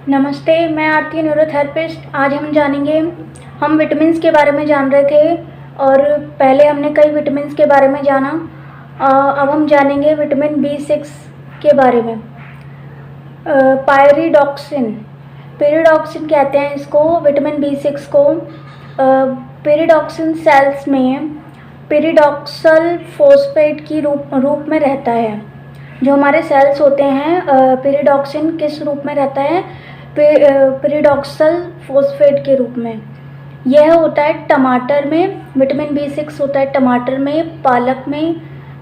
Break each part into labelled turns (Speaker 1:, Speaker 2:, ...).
Speaker 1: नमस्ते, मैं आरती न्यूरोथेरेपिस्ट। आज हम विटामिन्स के बारे में जान रहे थे और पहले हमने कई विटामिन्स के बारे में जाना। अब हम जानेंगे विटामिन B6 के बारे में। पायरिडॉक्सिन पेरिडॉक्सिन कहते हैं इसको, विटामिन B6 को। पेरिडॉक्सिन सेल्स में पेरिडॉक्सल फॉस्फेट की रूप में रहता है। जो हमारे सेल्स होते हैं, पेरिडॉक्सिन किस रूप में रहता है? पेरिडॉक्सल फॉस्फेट के रूप में। यह होता है टमाटर में, विटामिन B6 होता है टमाटर में, पालक में,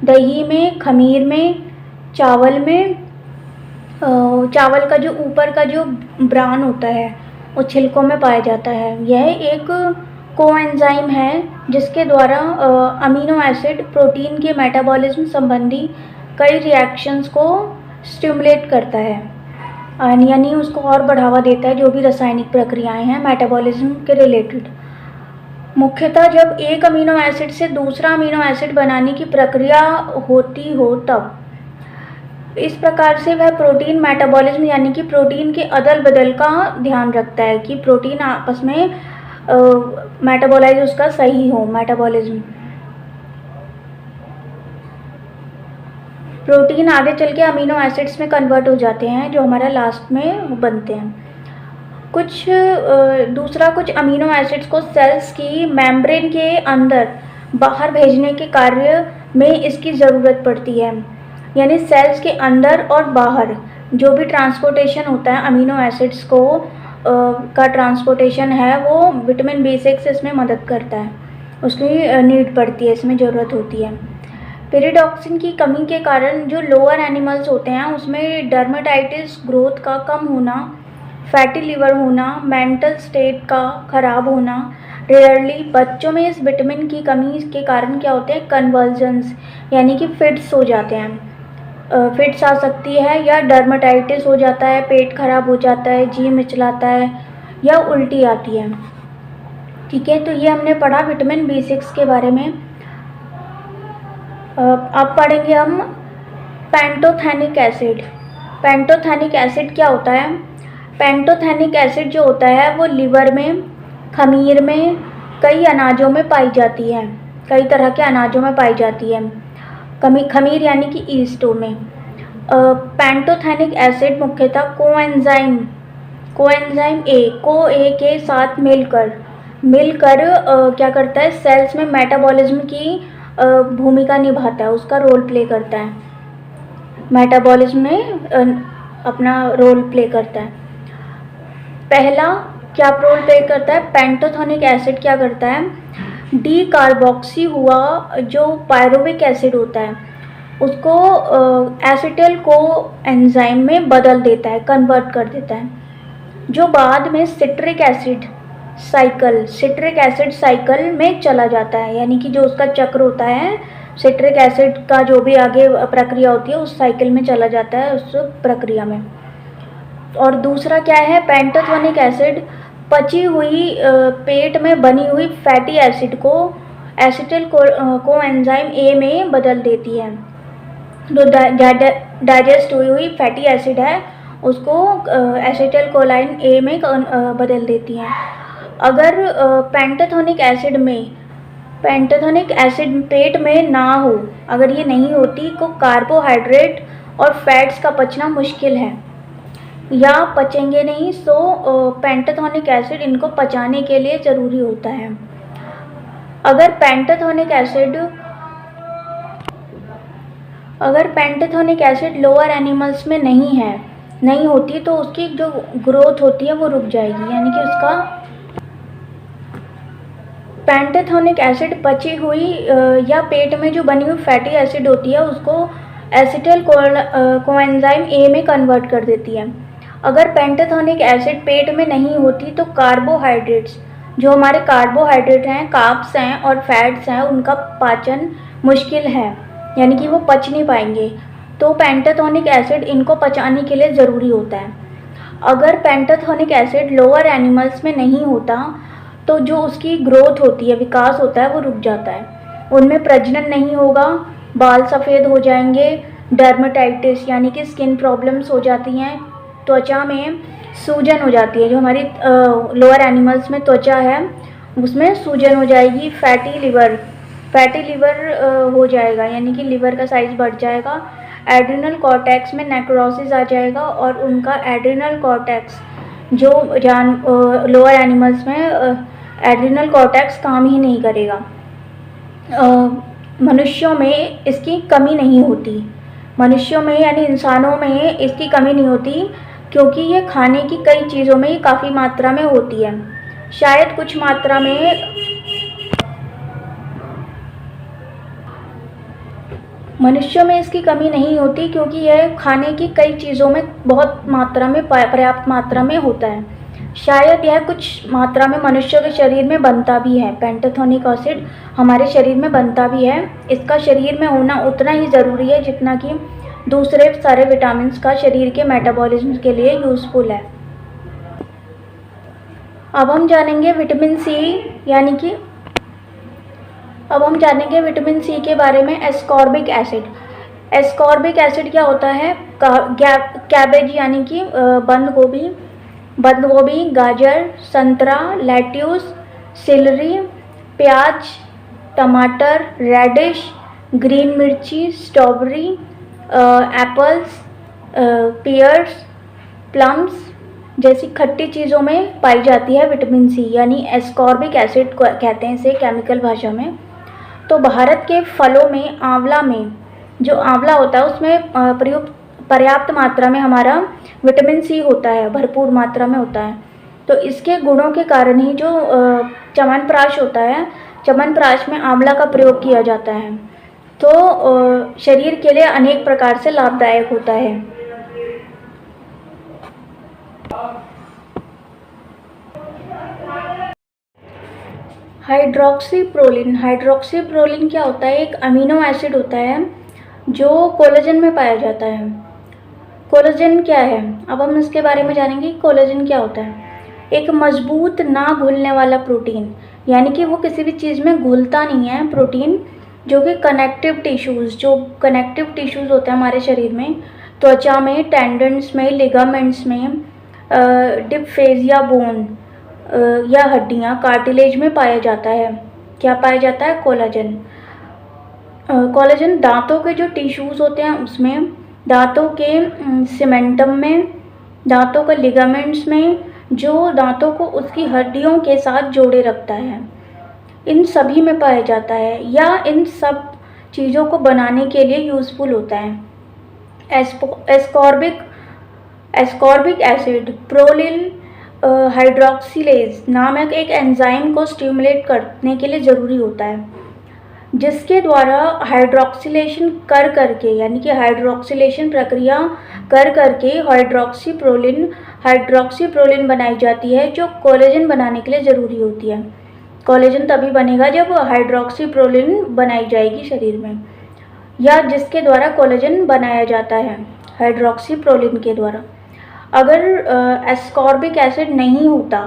Speaker 1: दही में, खमीर में, चावल में। चावल का जो ऊपर का जो ब्रान होता है वो छिलकों में पाया जाता है। यह एक कोएंजाइम है जिसके द्वारा अमीनो एसिड प्रोटीन के मेटाबॉलिज्म संबंधी कई रिएक्शंस को स्टिमुलेट करता है, यानी उसको और बढ़ावा देता है। जो भी रासायनिक प्रक्रियाएं हैं मेटाबॉलिज्म के रिलेटेड, मुख्यतः जब एक अमीनो एसिड से दूसरा अमीनो एसिड बनाने की प्रक्रिया होती हो तब। इस प्रकार से वह प्रोटीन मेटाबॉलिज्म यानी कि प्रोटीन के अदल बदल का ध्यान रखता है कि प्रोटीन आपस में मेटाबॉलाइज उसका सही हो। मेटाबॉलिज्म प्रोटीन आगे चल के अमीनो एसिड्स में कन्वर्ट हो जाते हैं जो हमारा लास्ट में बनते हैं। कुछ अमीनो एसिड्स को सेल्स की मेम्ब्रेन के अंदर बाहर भेजने के कार्य में इसकी ज़रूरत पड़ती है। यानी सेल्स के अंदर और बाहर जो भी ट्रांसपोर्टेशन होता है अमीनो एसिड्स को का ट्रांसपोर्टेशन है, वो विटामिन B6 इसमें मदद करता है। उसकी नीड पड़ती है, इसमें ज़रूरत होती है। पेरिडॉक्सिन की कमी के कारण जो लोअर एनिमल्स होते हैं उसमें डर्मेटाइटिस ग्रोथ का कम होना, फैटी लिवर होना, मेंटल स्टेट का खराब होना। रेयरली बच्चों में इस विटामिन की कमी के कारण क्या होते हैं? कन्वर्जन्स यानी कि फिट्स हो जाते हैं। फिट्स आ सकती है या डर्मेटाइटिस हो जाता है, पेट खराब हो जाता है, जी मिचलाता है या उल्टी आती है। ठीक है, तो ये हमने पढ़ा विटामिन B6 के बारे में। अब पढ़ेंगे हम पेंटोथेनिक एसिड। पेंटोथेनिक एसिड क्या होता है? पेंटोथेनिक एसिड जो होता है वो लिवर में, खमीर में, कई अनाजों में पाई जाती है। कई तरह के अनाजों में पाई जाती है खमीर यानी कि ईस्टों में। पेंटोथेनिक एसिड मुख्यतः कोएंजाइम ए के साथ मिलकर क्या करता है? सेल्स में मेटाबॉलिज्म की भूमिका निभाता है, उसका रोल प्ले करता है। मेटाबॉलिज्म में अपना रोल प्ले करता है। पहला क्या रोल प्ले करता है? पेंटोथेनिक एसिड क्या करता है? डी कार्बोक्सी हुआ जो पायरुविक एसिड होता है उसको एसिटिल को एंजाइम में बदल देता है, कन्वर्ट कर देता है, जो बाद में सिट्रिक एसिड साइकिल में चला जाता है। यानी कि जो उसका चक्र होता है सिट्रिक एसिड का, जो भी आगे प्रक्रिया होती है उस साइकिल में चला जाता है, उस प्रक्रिया में। और दूसरा क्या है? पेंटोथेनिक एसिड पची हुई पेट में बनी हुई फैटी एसिड को एसिटिल को एंजाइम ए में बदल देती है। जो डाइजेस्ट हुई फैटी एसिड है उसको एसिटिल कोलाइन ए में बदल देती है। अगर पेंटोथेनिक एसिड पेट में ना हो, अगर ये नहीं होती तो कार्बोहाइड्रेट और फैट्स का पचना मुश्किल है या पचेंगे नहीं। सो पेंटोथेनिक एसिड इनको पचाने के लिए ज़रूरी होता है। अगर पेंटोथेनिक एसिड लोअर एनिमल्स में नहीं होती तो उसकी जो ग्रोथ होती है वो रुक जाएगी। यानी कि उसका पेंटोथेनिक एसिड पची हुई या पेट में जो बनी हुई फैटी एसिड होती है उसको एसिटिल कोएंजाइम ए में कन्वर्ट कर देती है। अगर पेंटोथेनिक एसिड पेट में नहीं होती तो कार्बोहाइड्रेट्स, जो हमारे कार्बोहाइड्रेट हैं, कार्ब्स हैं और फैट्स हैं, उनका पाचन मुश्किल है, यानी कि वो पच नहीं पाएंगे। तो पेंटोथेनिक एसिड इनको पचाने के लिए ज़रूरी होता है। अगर पेंटोथेनिक एसिड लोअर एनिमल्स में नहीं होता तो जो उसकी ग्रोथ होती है, विकास होता है, वो रुक जाता है। उनमें प्रजनन नहीं होगा, बाल सफ़ेद हो जाएंगे, डर्मेटाइटिस यानी कि स्किन प्रॉब्लम्स हो जाती हैं, त्वचा में सूजन हो जाती है, जो हमारी लोअर एनिमल्स में त्वचा है उसमें सूजन हो जाएगी। फैटी लिवर हो जाएगा, यानी कि लिवर का साइज बढ़ जाएगा। एड्रिनल कॉर्टेक्स में नेक्रोसिस आ जाएगा और उनका एड्रिनल कॉर्टेक्स जो लोअर एनिमल्स में एड्रिनल कॉर्टेक्स काम ही नहीं करेगा। मनुष्यों में इसकी कमी नहीं होती, मनुष्यों में यानी इंसानों में इसकी कमी नहीं होती, क्योंकि ये खाने की कई चीज़ों में काफ़ी मात्रा में होती है। शायद कुछ मात्रा में मनुष्यों में इसकी कमी नहीं होती, क्योंकि यह खाने की कई चीज़ों में बहुत मात्रा में पर्याप्त मात्रा में होता है। शायद यह कुछ मात्रा में मनुष्यों के शरीर में बनता भी है। पेंटाथोनिक एसिड हमारे शरीर में बनता भी है। इसका शरीर में होना उतना ही ज़रूरी है जितना कि दूसरे सारे विटामिन का शरीर के मेटाबॉलिज्म के लिए यूज़फुल है। अब हम जानेंगे विटामिन सी, यानी कि अब हम जानेंगे विटामिन सी के बारे में। एस्कॉर्बिक एसिड, एस्कॉर्बिक एसिड क्या होता है? कैबेज यानी कि बंद गोभी, गाजर, संतरा, लेट्यूस, सिलरी, प्याज, टमाटर, रेडिश, ग्रीन मिर्ची, स्ट्रॉबेरी, एप्पल्स, पियर्स, प्लम्स जैसी खट्टी चीज़ों में पाई जाती है विटामिन सी, यानी एस्कॉर्बिक एसिड कहते हैं इसे केमिकल भाषा में। तो भारत के फलों में आंवला में जो आंवला होता है उसमें पर्याप्त मात्रा में हमारा विटामिन सी होता है, भरपूर मात्रा में होता है। तो इसके गुणों के कारण ही जो च्यवनप्राश होता है, च्यवनप्राश में आंवला का प्रयोग किया जाता है, तो शरीर के लिए अनेक प्रकार से लाभदायक होता है। हाइड्रोक्सीप्रोलिन क्या होता है? एक अमीनो एसिड होता है जो कोलेजन में पाया जाता है। कोलेजन क्या है? अब हम इसके बारे में जानेंगे। कोलेजन क्या होता है? एक मजबूत ना घुलने वाला प्रोटीन, यानी कि वो किसी भी चीज़ में घुलता नहीं है प्रोटीन, जो कि कनेक्टिव टिश्यूज़ होते हैं हमारे शरीर में, त्वचा में, टेंडन्स में, लिगामेंट्स में, डिप्फेजिया बोन या हड्डियाँ, कार्टिलेज में पाया जाता है। क्या पाया जाता है? कोलेजन। कोलेजन दांतों के जो टिश्यूज़ होते हैं उसमें, दांतों के सीमेंटम में, दांतों के लिगामेंट्स में, जो दांतों को उसकी हड्डियों के साथ जोड़े रखता है, इन सभी में पाया जाता है, या इन सब चीज़ों को बनाने के लिए यूज़फुल होता है। एस्कॉर्बिक एसिड प्रोलिल हाइड्रोक्सिलेज नामक एक एंजाइम को स्टिमुलेट करने के लिए ज़रूरी होता है, जिसके द्वारा हाइड्रोक्सिलेशन करके, यानी कि हाइड्रोक्सिलेशन प्रक्रिया करके हाइड्रोक्सीप्रोलिन बनाई जाती है, जो कोलेजन बनाने के लिए ज़रूरी होती है। कोलेजन तभी बनेगा जब हाइड्रोक्सीप्रोलिन बनाई जाएगी शरीर में, या जिसके द्वारा कोलेजन बनाया जाता है हाइड्रोक्सीप्रोलिन के द्वारा। अगर एस्कॉर्बिक एसिड नहीं होता,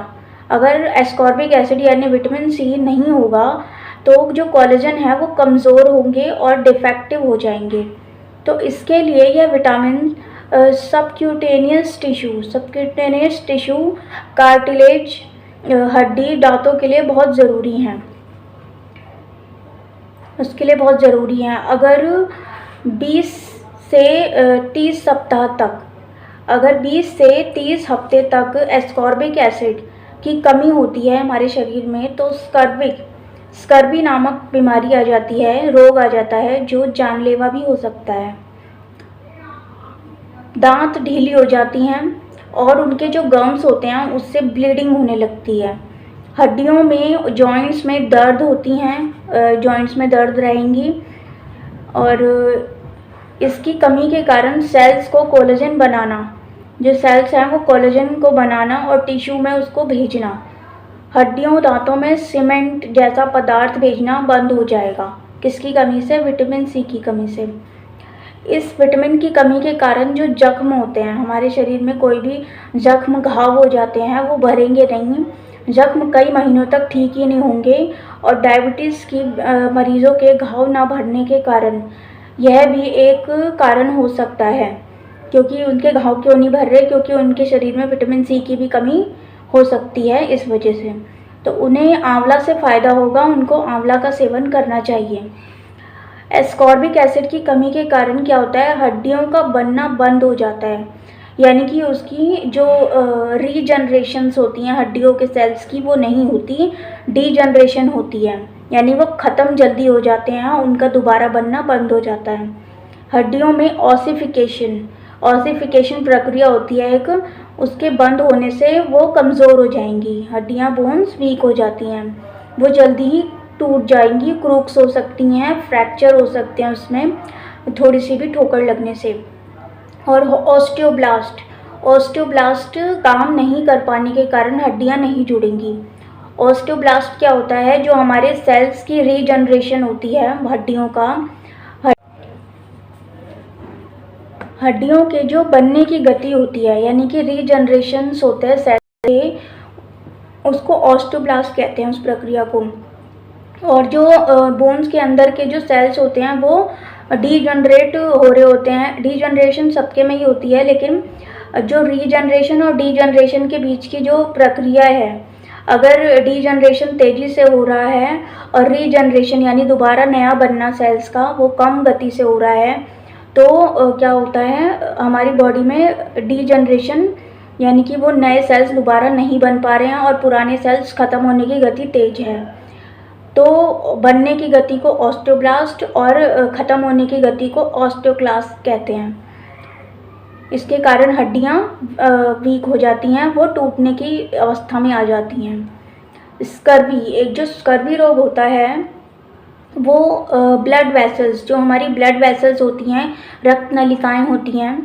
Speaker 1: अगर एस्कॉर्बिक एसिड यानी विटामिन सी नहीं होगा, तो जो कोलेजन है वो कमज़ोर होंगे और डिफेक्टिव हो जाएंगे। तो इसके लिए यह विटामिन सबक्यूटेनियस टिश्यू, कार्टिलेज, हड्डी, दांतों के लिए बहुत ज़रूरी हैं, उसके लिए बहुत ज़रूरी हैं। अगर 20 से 30 सप्ताह तक, अगर 20 से 30 हफ्ते तक एस्कॉर्बिक एसिड की कमी होती है हमारे शरीर में, तो स्कर्वी नामक बीमारी आ जाती है, रोग आ जाता है, जो जानलेवा भी हो सकता है। दांत ढीली हो जाती हैं और उनके जो गम्स होते हैं उससे ब्लीडिंग होने लगती है। हड्डियों में, जॉइंट्स में दर्द होती हैं, जॉइंट्स में दर्द रहेंगी, और इसकी कमी के कारण सेल्स को कोलेजन बनाना, जो सेल्स हैं वो कोलेजन को बनाना और टिश्यू में उसको भेजना, हड्डियों, दांतों में सीमेंट जैसा पदार्थ भेजना बंद हो जाएगा। किसकी कमी से? विटामिन सी की कमी से। इस विटामिन की कमी के कारण जो जख्म होते हैं हमारे शरीर में, कोई भी जख्म, घाव हो जाते हैं, वो भरेंगे नहीं, जख्म कई महीनों तक ठीक ही नहीं होंगे, और डायबिटीज़ की मरीज़ों के घाव ना भरने के कारण यह भी एक कारण हो सकता है। क्योंकि उनके घाव क्यों नहीं भर रहे, क्योंकि उनके शरीर में विटामिन सी की भी कमी हो सकती है इस वजह से। तो उन्हें आंवला से फ़ायदा होगा, उनको आंवला का सेवन करना चाहिए। एस्कॉर्बिक एसिड की कमी के कारण क्या होता है, हड्डियों का बनना बंद हो जाता है, यानी कि उसकी जो रीजनरेशंस होती हैं हड्डियों के सेल्स की वो नहीं होती, डीजनरेशन होती है, यानी वो ख़त्म जल्दी हो जाते हैं, उनका दोबारा बनना बंद हो जाता है। हड्डियों में ऑसिफिकेशन प्रक्रिया होती है एक, उसके बंद होने से वो कमज़ोर हो जाएंगी, हड्डियाँ बोन्स वीक हो जाती हैं, वो जल्दी ही टूट जाएंगी, क्रूक्स हो सकती हैं, फ्रैक्चर हो सकते हैं उसमें थोड़ी सी भी ठोकर लगने से। और ऑस्टियोब्लास्ट काम नहीं कर पाने के कारण हड्डियां नहीं जुड़ेंगी। ऑस्टियोब्लास्ट क्या होता है, जो हमारे सेल्स की रीजनरेशन होती है हड्डियों का, हड्डियों के जो बनने की गति होती है, यानी कि रीजनरेशंस होते हैं सेल के, उसको ऑस्टियोब्लास्ट कहते हैं उस प्रक्रिया को। और जो बोन्स के अंदर के जो सेल्स होते हैं वो डीजनरेट हो रहे होते हैं। डीजनरेशन सबके में ही होती है, लेकिन जो रीजनरेशन और डीजनरेशन के बीच की जो प्रक्रिया है, अगर डीजनरेशन तेज़ी से हो रहा है और रीजनरेशन यानी दोबारा नया बनना सेल्स का वो कम गति से हो रहा है, तो क्या होता है, हमारी बॉडी में डीजनरेशन यानी कि वो नए सेल्स दोबारा नहीं बन पा रहे हैं और पुराने सेल्स ख़त्म होने की गति तेज है। तो बनने की गति को ऑस्टियोब्लास्ट और ख़त्म होने की गति को ऑस्टियोक्लास्ट कहते हैं। इसके कारण हड्डियाँ वीक हो जाती हैं, वो टूटने की अवस्था में आ जाती हैं। स्कर्वी, एक जो स्कर्वी रोग होता है वो ब्लड वेसल्स, जो हमारी ब्लड वेसल्स होती हैं, रक्त नलिकाएं होती हैं,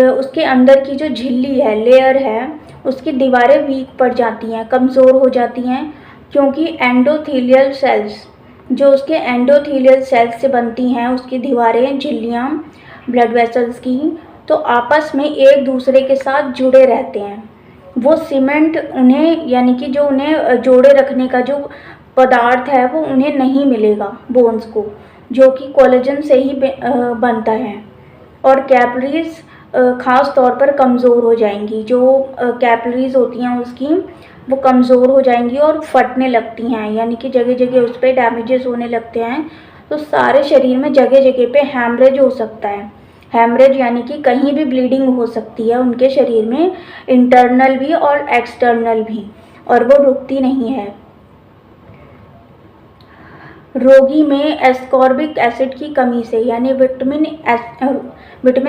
Speaker 1: उसके अंदर की जो झिल्ली है, लेयर है, उसकी दीवारें वीक पड़ जाती हैं, कमज़ोर हो जाती हैं, क्योंकि एंडोथेलियल सेल्स, जो उसके एंडोथेलियल सेल्स से बनती हैं उसकी दीवारें, झिल्लियाँ ब्लड वेसल्स की, तो आपस में एक दूसरे के साथ जुड़े रहते हैं। वो सीमेंट उन्हें, यानी कि जो उन्हें जोड़े रखने का जो पदार्थ है वो उन्हें नहीं मिलेगा बोन्स को, जो कि कोलेजन से ही बनता है। और कैपिलरीज ख़ास तौर पर कमज़ोर हो जाएंगी, जो कैपिलरीज होती हैं उसकी वो कमज़ोर हो जाएंगी और फटने लगती हैं, यानी कि जगह जगह उस पर डैमेजेस होने लगते हैं। तो सारे शरीर में जगह जगह पे हैमरेज हो सकता है। हैमरेज यानी कि कहीं भी ब्लीडिंग हो सकती है उनके शरीर में, इंटरनल भी और एक्सटर्नल भी, और वो रुकती नहीं है। रोगी में एस्कॉर्बिक एसिड की कमी से, यानी विटामिन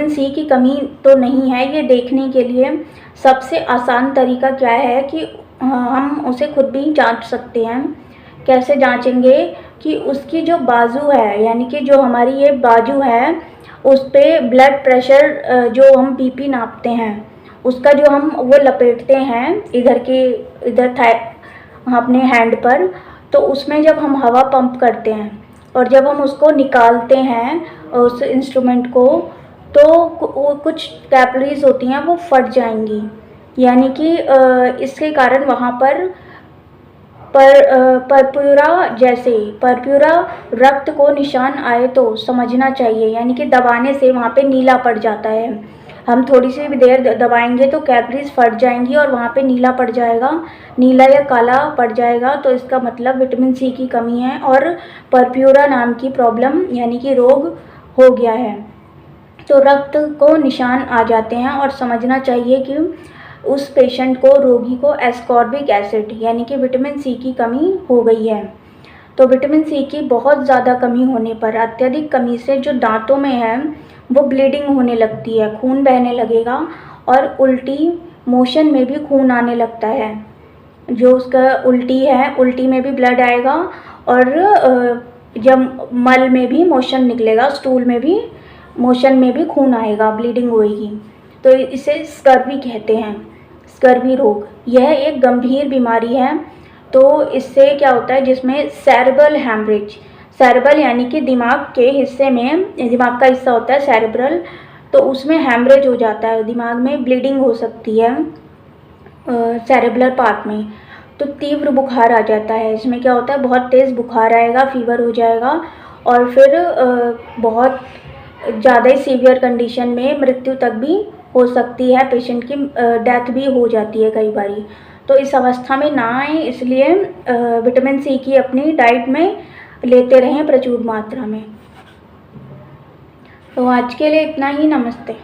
Speaker 1: सी की कमी तो नहीं है, ये देखने के लिए सबसे आसान तरीका क्या है कि हम उसे खुद भी जांच सकते हैं। कैसे जांचेंगे कि उसकी जो बाजू है, यानी कि जो हमारी ये बाजू है, उस पे ब्लड प्रेशर जो हम बीपी नापते हैं उसका जो हम वो लपेटते हैं इधर अपने हैंड पर, तो उसमें जब हम हवा पंप करते हैं और जब हम उसको निकालते हैं उस इंस्ट्रूमेंट को, तो कुछ कैपिलरीज होती हैं वो फट जाएंगी, यानी कि इसके कारण वहाँ पर पर्प्यूरा रक्त को निशान आए तो समझना चाहिए, यानी कि दबाने से वहाँ पे नीला पड़ जाता है। हम थोड़ी सी भी देर दबाएंगे तो कैपिलरीज फट जाएंगी और वहाँ पे नीला पड़ जाएगा, नीला या काला पड़ जाएगा, तो इसका मतलब विटामिन सी की कमी है और पर्प्यूरा नाम की प्रॉब्लम यानी कि रोग हो गया है। तो रक्त को निशान आ जाते हैं और समझना चाहिए कि उस पेशेंट को, रोगी को एस्कॉर्बिक एसिड यानी कि विटामिन सी की कमी हो गई है। तो विटामिन सी की बहुत ज़्यादा कमी होने पर, अत्यधिक कमी से जो दांतों में है वो ब्लीडिंग होने लगती है, खून बहने लगेगा और उल्टी मोशन में भी खून आने लगता है। जो उसका उल्टी है, उल्टी में भी ब्लड आएगा और जब मल में भी मोशन निकलेगा, स्टूल में भी मोशन में भी खून आएगा, ब्लीडिंग होएगी। तो इसे स्कर्वी कहते हैं, स्कर्वी रोग। यह एक गंभीर बीमारी है। तो इससे क्या होता है, जिसमें सेरेब्रल हैमरेज, सेरेब्रल यानी कि दिमाग के हिस्से में, दिमाग का हिस्सा होता है सेरेब्रल, तो उसमें हैमरेज हो जाता है, दिमाग में ब्लीडिंग हो सकती है सेरेब्रल पार्ट में। तो तीव्र बुखार आ जाता है, इसमें क्या होता है, बहुत तेज़ बुखार आएगा, फीवर हो जाएगा और फिर बहुत ज़्यादा ही सीवियर कंडीशन में मृत्यु तक भी हो सकती है, पेशेंट की डेथ भी हो जाती है कई बारी। तो इस अवस्था में ना आए, इसलिए विटामिन सी की अपनी डाइट में लेते रहें प्रचुर मात्रा में। तो आज के लिए इतना ही, नमस्ते।